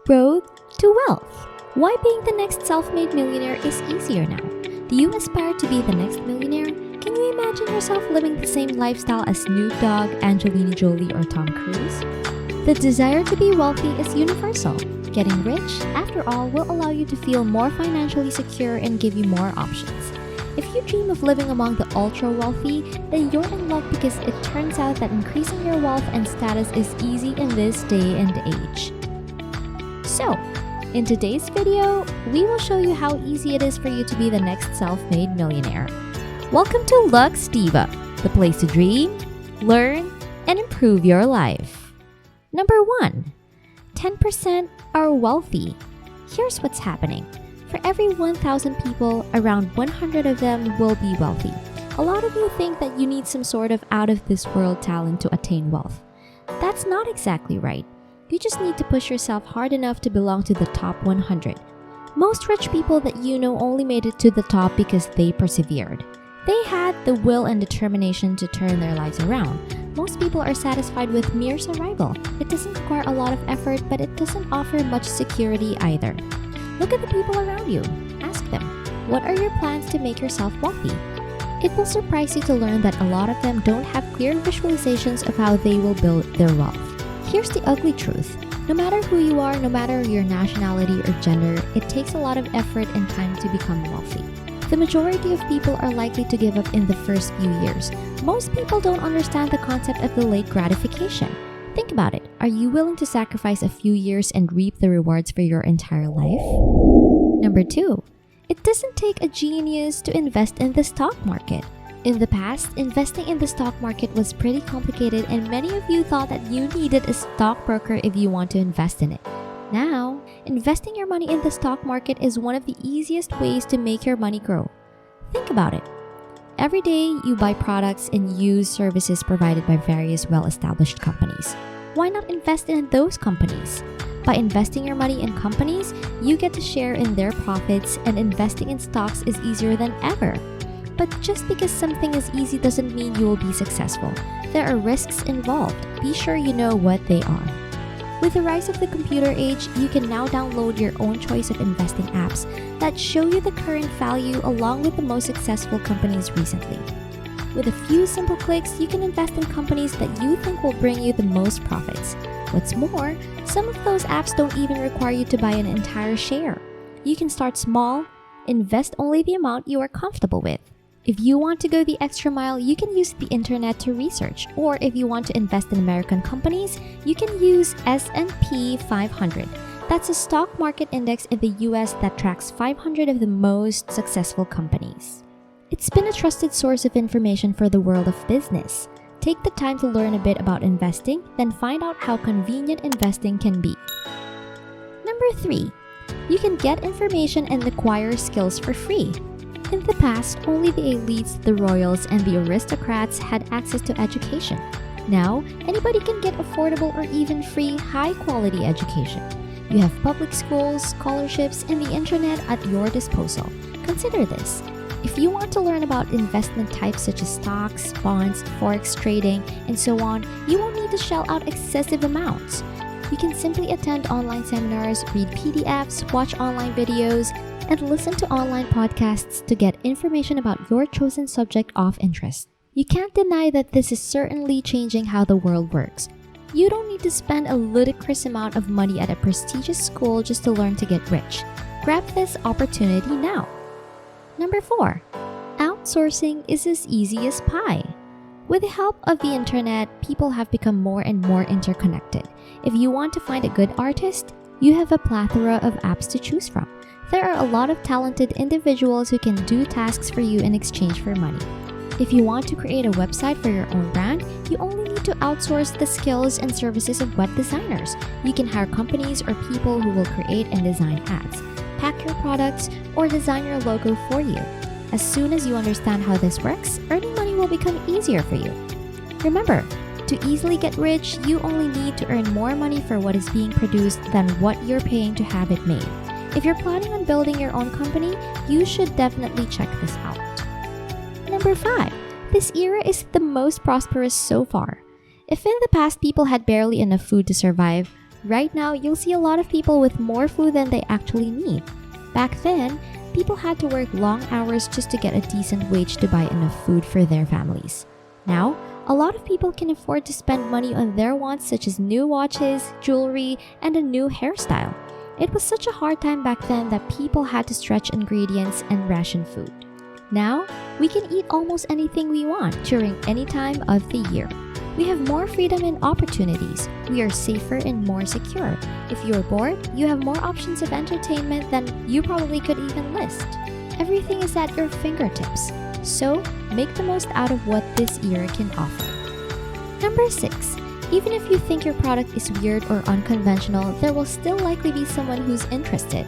Road to Wealth. Why being the next self-made millionaire is easier now. Do you aspire to be the next millionaire? Can you imagine yourself living the same lifestyle as Snoop Dogg, Angelina Jolie, or Tom Cruise? The desire to be wealthy is universal. Getting rich, after all, will allow you to feel more financially secure and give you more options. If you dream of living among the ultra-wealthy, then you're in luck because it turns out that increasing your wealth and status is easy in this day and age. So, in today's video, we will show you how easy it is for you to be the next self-made millionaire. Welcome to Lux Diva, the place to dream, learn, and improve your life. Number 1. 10% are wealthy. Here's what's happening. For every 1,000 people, around 100 of them will be wealthy. A lot of you think that you need some sort of out-of-this-world talent to attain wealth. That's not exactly right. You just need to push yourself hard enough to belong to the top 100. Most rich people that you know only made it to the top because they persevered. They had the will and determination to turn their lives around. Most people are satisfied with mere survival. It doesn't require a lot of effort, but it doesn't offer much security either. Look at the people around you. Ask them, what are your plans to make yourself wealthy? It will surprise you to learn that a lot of them don't have clear visualizations of how they will build their wealth. Here's the ugly truth. No matter who you are, no matter your nationality or gender, it takes a lot of effort and time to become wealthy. The majority of people are likely to give up in the first few years. Most people don't understand the concept of delayed gratification. Think about it. Are you willing to sacrifice a few years and reap the rewards for your entire life? Number 2. It doesn't take a genius to invest in the stock market. In the past, investing in the stock market was pretty complicated and many of you thought that you needed a stockbroker if you want to invest in it. Now, investing your money in the stock market is one of the easiest ways to make your money grow. Think about it. Every day, you buy products and use services provided by various well-established companies. Why not invest in those companies? By investing your money in companies, you get to share in their profits, and investing in stocks is easier than ever. But just because something is easy doesn't mean you will be successful. There are risks involved. Be sure you know what they are. With the rise of the computer age, you can now download your own choice of investing apps that show you the current value along with the most successful companies recently. With a few simple clicks, you can invest in companies that you think will bring you the most profits. What's more, some of those apps don't even require you to buy an entire share. You can start small, invest only the amount you are comfortable with. If you want to go the extra mile, you can use the internet to research. Or if you want to invest in American companies, you can use S&P 500. That's a stock market index in the US that tracks 500 of the most successful companies. It's been a trusted source of information for the world of business. Take the time to learn a bit about investing, then find out how convenient investing can be. Number 3. You can get information and acquire skills for free. In the past, only the elites, the royals, and the aristocrats had access to education. Now, anybody can get affordable or even free, high-quality education. You have public schools, scholarships, and the internet at your disposal. Consider this. If you want to learn about investment types such as stocks, bonds, forex trading, and so on, you won't need to shell out excessive amounts. You can simply attend online seminars, read PDFs, watch online videos, and listen to online podcasts to get information about your chosen subject of interest. You can't deny that this is certainly changing how the world works. You don't need to spend a ludicrous amount of money at a prestigious school just to learn to get rich. Grab this opportunity now. Number 4. Outsourcing is as easy as pie. With the help of the internet, people have become more and more interconnected. If you want to find a good artist, you have a plethora of apps to choose from. There are a lot of talented individuals who can do tasks for you in exchange for money. If you want to create a website for your own brand, you only need to outsource the skills and services of web designers. You can hire companies or people who will create and design ads, pack your products, or design your logo for you. As soon as you understand how this works, earning money will become easier for you. Remember, to easily get rich, you only need to earn more money for what is being produced than what you're paying to have it made. If you're planning on building your own company, you should definitely check this out. Number 5. This era is the most prosperous so far. If in the past people had barely enough food to survive, Right now, you'll see a lot of people with more food than they actually need. Back then, people had to work long hours just to get a decent wage to buy enough food for their families. Now, a lot of people can afford to spend money on their wants such as new watches, jewelry, and a new hairstyle. It was such a hard time back then that people had to stretch ingredients and ration food. Now, we can eat almost anything we want during any time of the year. We have more freedom and opportunities. We are safer and more secure. If you're bored, you have more options of entertainment than you probably could even list. Everything is at your fingertips. So, make the most out of what this era can offer. Number 6. Even if you think your product is weird or unconventional, there will still likely be someone who's interested.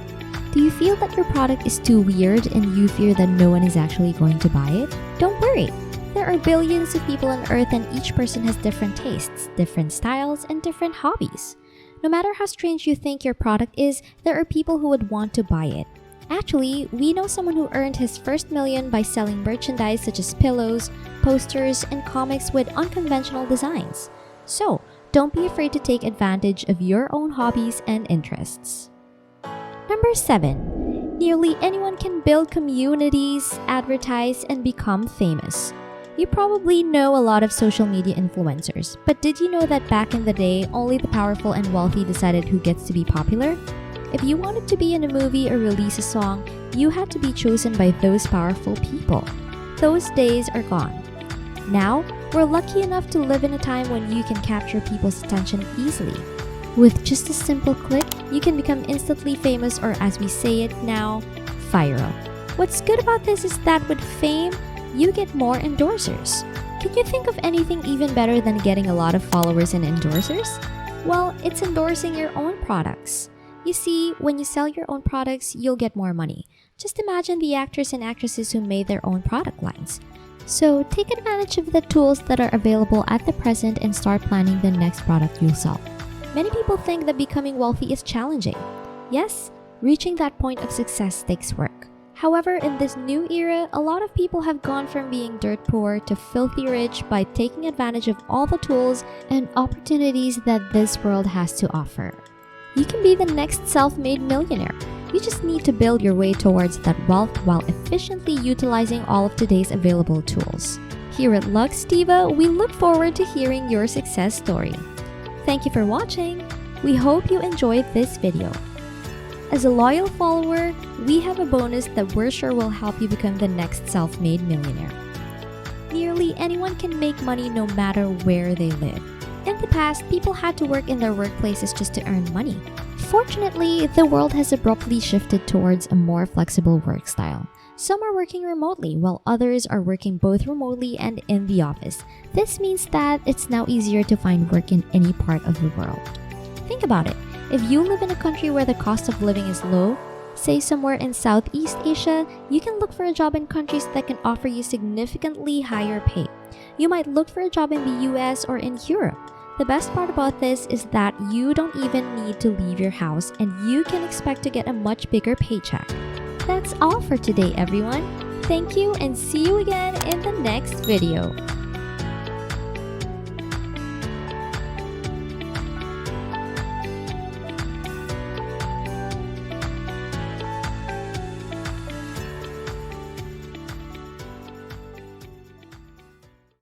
Do you feel that your product is too weird and you fear that no one is actually going to buy it? Don't worry. There are billions of people on Earth and each person has different tastes, different styles, and different hobbies. No matter how strange you think your product is, there are people who would want to buy it. Actually, we know someone who earned his first million by selling merchandise such as pillows, posters, and comics with unconventional designs. So, don't be afraid to take advantage of your own hobbies and interests. Number 7. Nearly anyone can build communities, advertise, and become famous. You probably know a lot of social media influencers, but did you know that back in the day, only the powerful and wealthy decided who gets to be popular? If you wanted to be in a movie or release a song, you had to be chosen by those powerful people. Those days are gone. Now, we're lucky enough to live in a time when you can capture people's attention easily. With just a simple click, you can become instantly famous, or as we say it now, viral. What's good about this is that with fame, you get more endorsers. Can you think of anything even better than getting a lot of followers and endorsers? Well, it's endorsing your own products. You see, when you sell your own products, you'll get more money. Just imagine the actors and actresses who made their own product lines. So take advantage of the tools that are available at the present and start planning the next product you'll sell. Many people think that becoming wealthy is challenging. Yes, reaching that point of success takes work. However, in this new era, a lot of people have gone from being dirt poor to filthy rich by taking advantage of all the tools and opportunities that this world has to offer. You can be the next self-made millionaire. You just need to build your way towards that wealth while efficiently utilizing all of today's available tools. Here at Lux Diva, we look forward to hearing your success story. Thank you for watching. We hope you enjoyed this video. As a loyal follower, we have a bonus that we're sure will help you become the next self-made millionaire. Nearly anyone can make money no matter where they live. In the past, people had to work in their workplaces just to earn money. Fortunately, the world has abruptly shifted towards a more flexible work style. Some are working remotely, while others are working both remotely and in the office. This means that it's now easier to find work in any part of the world. Think about it. If you live in a country where the cost of living is low, say somewhere in Southeast Asia, you can look for a job in countries that can offer you significantly higher pay. You might look for a job in the US or in Europe. The best part about this is that you don't even need to leave your house and you can expect to get a much bigger paycheck. That's all for today, everyone. Thank you and see you again in the next video.